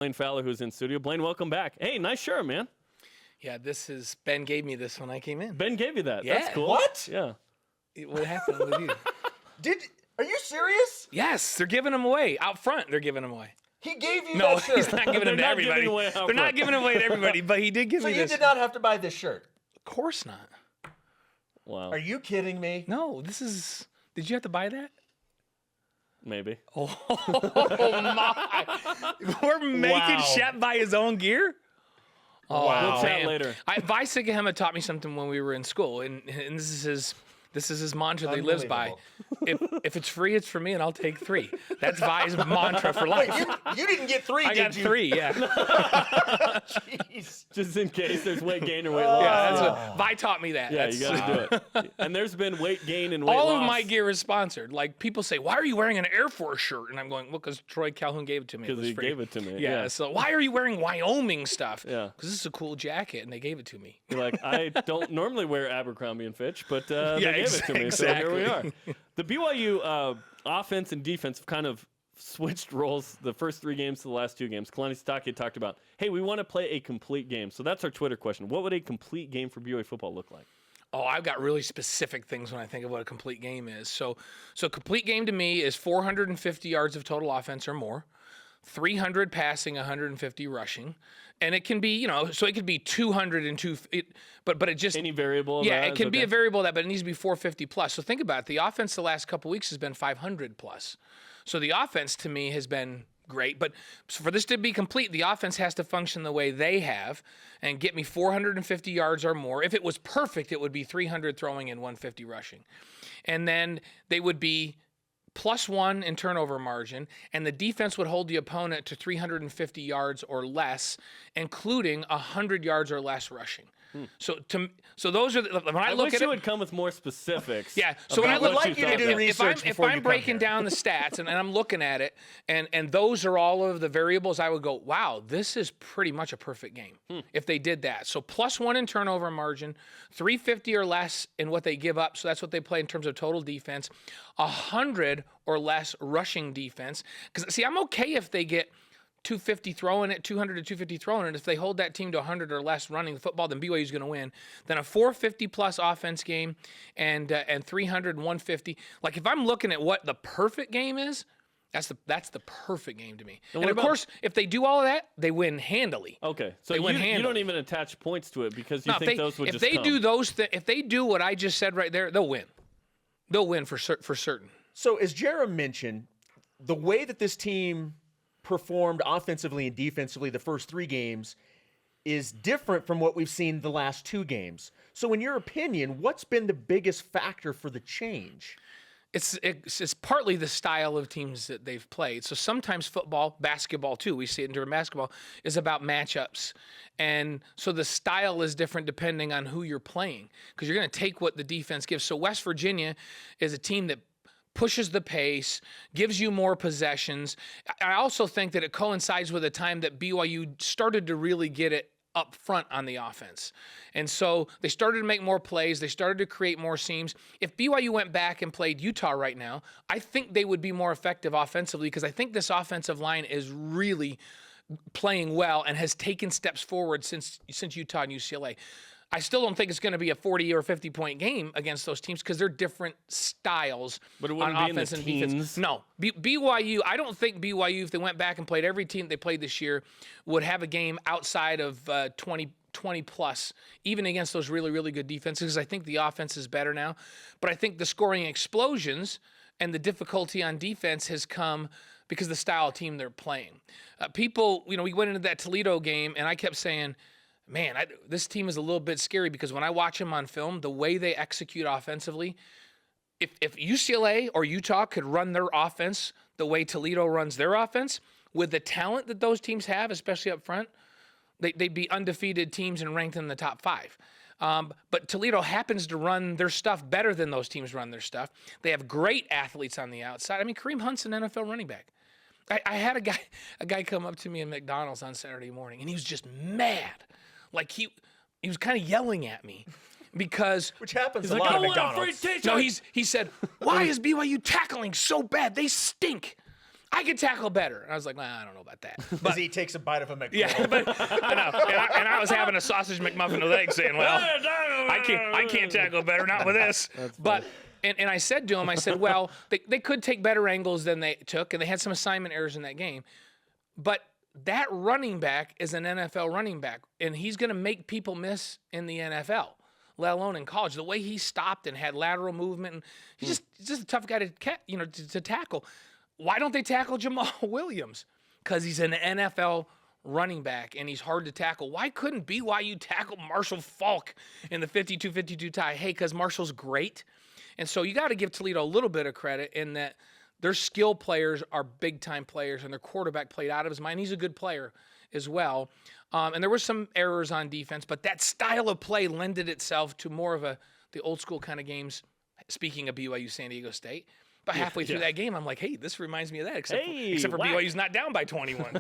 Blaine Fowler, who's in studio. Blaine, welcome back. Hey, nice shirt, man. Yeah, Ben gave me this when I came in. Ben gave you that. Yeah. That's cool. What? Yeah. What happened with you? Are you serious? Yes, they're giving them away. Out front, they're giving them away. He gave you No, that shirt. he's not giving them to not everybody. giving away out They're not front. giving them away to everybody, but he did give So me you this. did not have to buy this shirt. Of course not. Wow. Are you kidding me? No, this is. Did you have to buy that? Maybe. Oh my! We're making Wow. Shep buy his own gear. Oh, Wow. We'll chat man. later. Vi Sigahema taught me something when we were in school, and this is his mantra that he lives by. If it's free, it's for me, and I'll take 3. That's Vi's mantra for life. You didn't get 3, I did got you? 3, yeah. Jeez. Just in case there's weight gain or weight Yeah, loss. that's what Vi taught me that. Yeah, That's, you got to do it. And there's been weight gain and weight all loss. of my gear is sponsored. Like, people say, why are you wearing an Air Force shirt? And I'm going, well, because Troy Calhoun gave it to me. Because he gave it to me. Yeah, so why are you wearing Wyoming stuff? Yeah. Because this is a cool jacket, and they gave it to me. You're like, I don't normally wear Abercrombie and Fitch, but they gave it to me, so here we are. The BYU offense and defense have kind of switched roles the first 3 games to the last 2 games. Kalani Sitake talked about, hey, we want to play a complete game. So that's our Twitter question. What would a complete game for BYU football look like? Oh, I've got really specific things when I think of what a complete game is. So complete game to me is 450 yards of total offense or more, 300 passing, 150 rushing, and it can be, so it could be 200 and but it just Any variable? Of yeah, that it is can be okay? a variable of that, but it needs to be 450 plus. So think about it. The offense the last couple weeks has been 500 plus. So the offense to me has been great, but for this to be complete, the offense has to function the way they have and get me 450 yards or more. If it was perfect, it would be 300 throwing and 150 rushing. And then they would be +1 in turnover margin, and the defense would hold the opponent to 350 yards or less, including 100 yards or less rushing. So those are when I look wish at you it. would come with more specifics. Yeah. So when I about look, what like you to thought do there. research if before you I'm come breaking here. down the stats and I'm looking at it, and those are all of the variables, I would go, wow, this is pretty much a perfect game if they did that. So +1 in turnover margin, 350 or less in what they give up. So that's what they play in terms of total defense, 100 or less rushing defense. Because see, I'm okay if they get 250 throwing it, 200 to 250 throwing it. If they hold that team to 100 or less running the football, then BYU's going to win. Then a 450 plus offense game and 300 and 150. Like if I'm looking at what the perfect game is, that's the perfect game to me. And of course, if they do all of that, they win handily. Okay, so They win you don't handily. even attach points to it because you Now, think those would if just they come. do those, if they do what I just said right there, they'll win. They'll win for certain. So as Jerem mentioned, the way that this team performed offensively and defensively the first 3 games is different from what we've seen the last 2 games. So in your opinion, what's been the biggest factor for the change? It's partly the style of teams that they've played. So sometimes football, basketball too, we see it during basketball, is about matchups. And so the style is different depending on who you're playing because you're going to take what the defense gives. So West Virginia is a team that pushes the pace, gives you more possessions. I also think that it coincides with a time that BYU started to really get it up front on the offense. And so they started to make more plays. They started to create more seams. If BYU went back and played Utah right now, I think they would be more effective offensively because I think this offensive line is really playing well and has taken steps forward since Utah and UCLA. I still don't think it's going to be a 40 or 50-point game against those teams because they're different styles But it on wouldn't be in offense the and teens? defense. No. BYU, I don't think BYU, if they went back and played every team they played this year, would have a game outside of 20 plus, even against those really, really good defenses, because I think the offense is better now. But I think the scoring explosions and the difficulty on defense has come because of the style of team they're playing. People, we went into that Toledo game, and I kept saying, man, this team is a little bit scary because when I watch them on film, the way they execute offensively, if UCLA or Utah could run their offense the way Toledo runs their offense, with the talent that those teams have, especially up front, they'd be undefeated teams and ranked in the top 5. But Toledo happens to run their stuff better than those teams run their stuff. They have great athletes on the outside. I mean, Kareem Hunt's an NFL running back. I had a guy come up to me in McDonald's on Saturday morning, and he was just mad. Like he was kind of yelling at me because Which happens a Like, lot I at want a free McDonald's. t-shirt. no, he said, why is BYU tackling so bad? They stink. I could tackle better. And I was like, I don't know about that. But he takes a bite of a McGriddle. yeah, but I know. And I was having a sausage McMuffin with eggs saying, well, I can't tackle better, not with this. But and I said to him, I said, well, they could take better angles than they took, and they had some assignment errors in that game. But that running back is an NFL running back, and he's going to make people miss in the NFL, let alone in college. The way he stopped and had lateral movement, and he's just a tough guy to tackle. Why don't they tackle Jamal Williams? Because he's an NFL running back, and he's hard to tackle. Why couldn't BYU tackle Marshall Faulk in the 52-52 tie? Hey, because Marshall's great. And so you got to give Toledo a little bit of credit in that their skill players are big-time players, and their quarterback played out of his mind. He's a good player as well. And there were some errors on defense, but that style of play lended itself to more of the old-school kind of games, speaking of BYU San Diego State. But halfway through that game, I'm like, hey, this reminds me of that, except for BYU's not down by 21.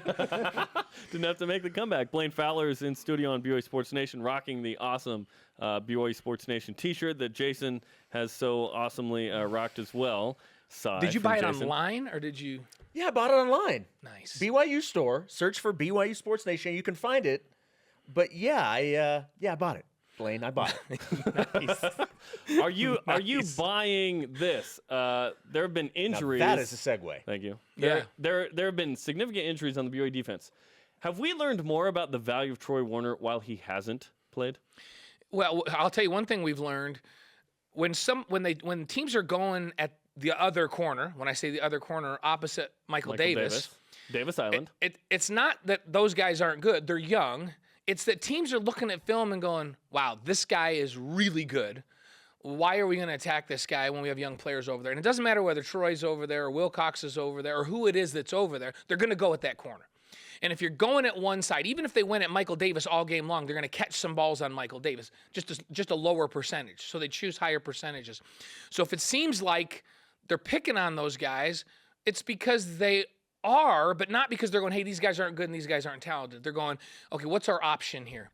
Didn't have to make the comeback. Blaine Fowler is in studio on BYU Sports Nation, rocking the awesome BYU Sports Nation T-shirt that Jason has so awesomely rocked as well. Did you buy it online, or did you? Yeah, I bought it online. Nice. BYU store. Search for BYU Sports Nation. You can find it. But yeah, I bought it. Blaine, I bought it. Nice. Are you buying this? There have been injuries. Now that is a segue. Thank you. Yeah. There have been significant injuries on the BYU defense. Have we learned more about the value of Troy Warner while he hasn't played? Well, I'll tell you one thing we've learned. When teams are going at the other corner, when I say the other corner, opposite Michael Davis Island, it's not that those guys aren't good. They're young. It's that teams are looking at film and going, wow, this guy is really good. Why are we going to attack this guy when we have young players over there? And it doesn't matter whether Troy's over there or Wilcox is over there or who it is that's over there. They're going to go at that corner. And if you're going at one side, even if they win at Michael Davis all game long, they're going to catch some balls on Michael Davis, just a lower percentage. So they choose higher percentages. So if it seems like they're picking on those guys, it's because they are, but not because they're going, hey, these guys aren't good and these guys aren't talented. They're going, okay, what's our option here?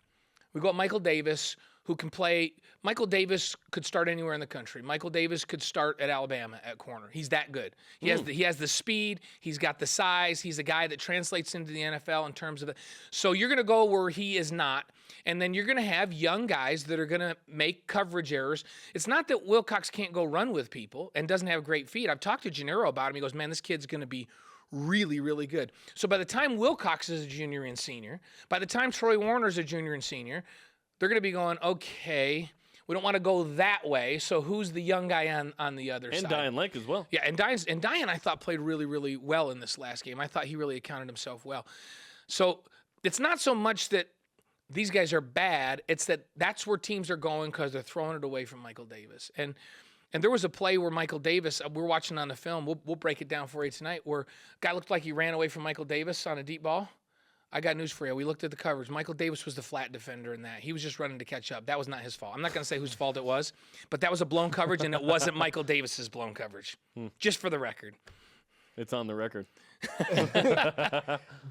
We got Michael Davis, who can play. Michael Davis could start anywhere in the country. Michael Davis could start at Alabama at corner. He's that good. He has the speed. He's got the size. He's a guy that translates into the NFL in terms of So you're going to go where he is not, and then you're going to have young guys that are going to make coverage errors. It's not that Wilcox can't go run with people and doesn't have great feet. I've talked to Gennaro about him. He goes, man, this kid's going to be really, really good. So by the time Wilcox is a junior and senior, by the time Troy Warner's a junior and senior, they're going to be going, okay, we don't want to go that way. So who's the young guy on the other side? And Diane Lake as well. Yeah, and Diane I thought played really, really well in this last game. I thought he really accounted himself well. So it's not so much that these guys are bad. It's that's where teams are going because they're throwing it away from Michael Davis. And there was a play where Michael Davis, we're watching on the film, we'll break it down for you tonight, where a guy looked like he ran away from Michael Davis on a deep ball. I got news for you. We looked at the coverage. Michael Davis was the flat defender in that. He was just running to catch up. That was not his fault. I'm not going to say whose fault it was, but that was a blown coverage, and it wasn't Michael Davis's blown coverage, just for the record. It's on the record.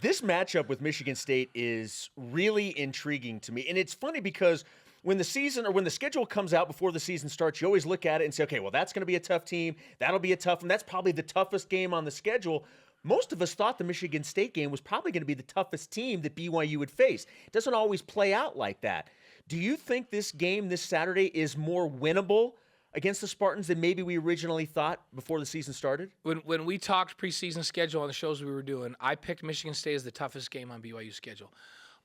This matchup with Michigan State is really intriguing to me. And it's funny because when the schedule comes out before the season starts, you always look at it and say, okay, well, that's going to be a tough team. That'll be a tough one. That's probably the toughest game on the schedule. Most of us thought the Michigan State game was probably going to be the toughest team that BYU would face. It doesn't always play out like that. Do you think this game this Saturday is more winnable against the Spartans than maybe we originally thought before the season started? When we talked preseason schedule on the shows we were doing, I picked Michigan State as the toughest game on BYU's schedule.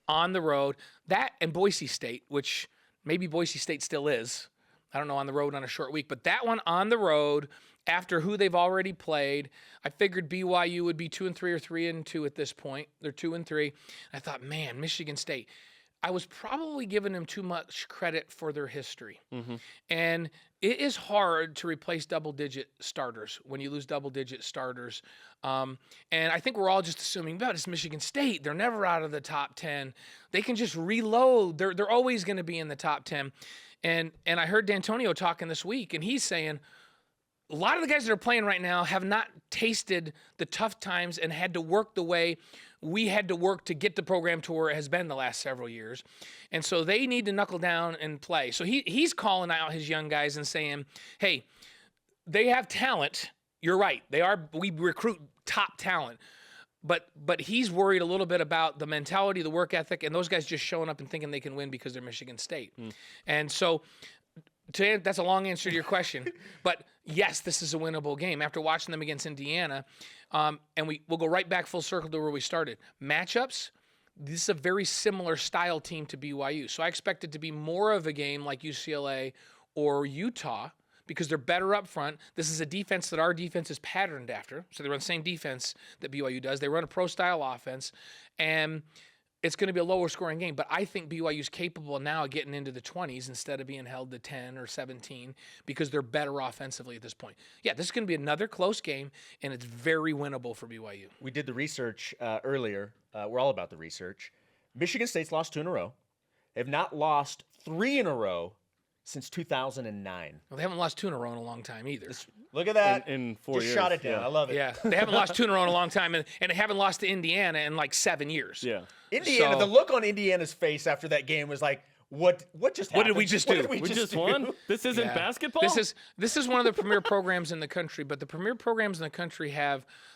On the road, that and Boise State, which maybe Boise State still is. I don't know, on the road on a short week. But that one on the road, after who they've already played, I figured BYU would be 2-3 or 3-2 at this point. They're 2-3. I thought, man, Michigan State. I was probably giving them too much credit for their history. Mm-hmm. And it is hard to replace double-digit starters when you lose double-digit starters. And I think we're all just assuming, but it's Michigan State. They're never out of the top 10. They can just reload. They're always going to be in the top 10. And I heard D'Antonio talking this week, and he's saying a lot of the guys that are playing right now have not tasted the tough times and had to work the way we had to work to get the program to where it has been the last several years. And so they need to knuckle down and play. So he's calling out his young guys and saying, hey, they have talent. You're right. We recruit top talent. But he's worried a little bit about the mentality, the work ethic, and those guys just showing up and thinking they can win because they're Michigan State. And so that's a long answer to your question. But yes, this is a winnable game. After watching them against Indiana, and we'll go right back full circle to where we started. Matchups, this is a very similar style team to BYU. So I expect it to be more of a game like UCLA or Utah, because they're better up front. This is a defense that our defense is patterned after. So they run the same defense that BYU does. They run a pro-style offense, and it's going to be a lower scoring game. But I think BYU is capable now of getting into the 20s instead of being held to 10 or 17 because they're better offensively at this point. Yeah, this is going to be another close game, and it's very winnable for BYU. We did the research earlier. We're all about the research. Michigan State's lost 2 in a row. They have not lost 3 in a row since 2009. Well, they haven't lost 2 in a row in a long time either. Look at that. In 4 Just years. shot it down. Yeah. I love it. Yeah, they haven't lost 2 in a row in a long time, and they haven't lost to Indiana in like 7 years. Yeah. Indiana, the look on Indiana's face after that game was like, what just happened? What did we just do? We just won? This isn't basketball? This is one of the premier programs in the country, but the premier programs in the country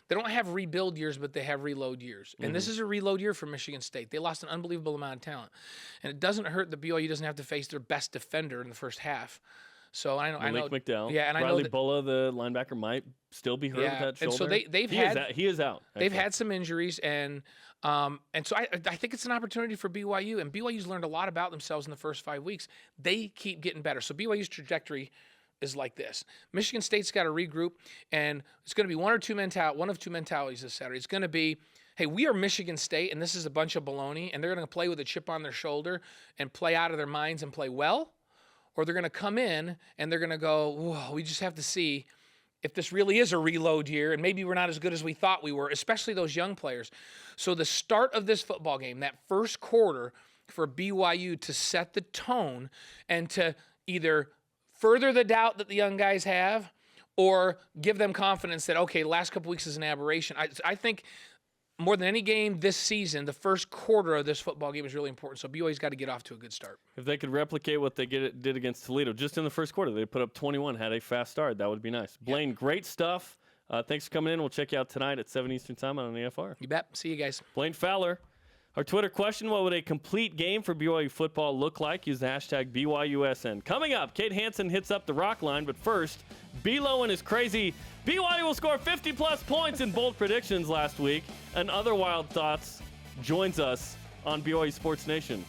they don't have rebuild years, but they have reload years. And this is a reload year for Michigan State. They lost an unbelievable amount of talent. And it doesn't hurt that BYU doesn't have to face their best defender in the first half. So I know McDowell. Yeah, and I know Riley that, Bulla, the linebacker, might still be hurt with that shoulder. and so he is out. They've had some injuries, and so I think it's an opportunity for BYU, and BYU's learned a lot about themselves in the first 5 weeks. They keep getting better. So BYU's trajectory is like this. Michigan State's got to regroup, and it's going to be one of two mentalities this Saturday. It's going to be, hey, we are Michigan State, and this is a bunch of baloney, and they're going to play with a chip on their shoulder and play out of their minds and play well, or they're going to come in and they're going to go, whoa, we just have to see if this really is a reload year, and maybe we're not as good as we thought we were, especially those young players. So the start of this football game, that first quarter for BYU to set the tone and to either further the doubt that the young guys have or give them confidence that, okay, last couple weeks is an aberration. I think more than any game this season, the first quarter of this football game is really important. So BYU's got to get off to a good start. If they could replicate what they did against Toledo, just in the first quarter, they put up 21, had a fast start. That would be nice. Blaine, great stuff. Thanks for coming in. We'll check you out tonight at 7 Eastern Time on the AFR. You bet. See you guys. Blaine Fowler. Our Twitter question, what would a complete game for BYU football look like? Use the hashtag BYUSN. Coming up, Kate Hansen hits up the rock line, but first, B-Lo and his crazy BYU will score 50-plus points in bold predictions last week, and other wild thoughts joins us on BYU Sports Nation.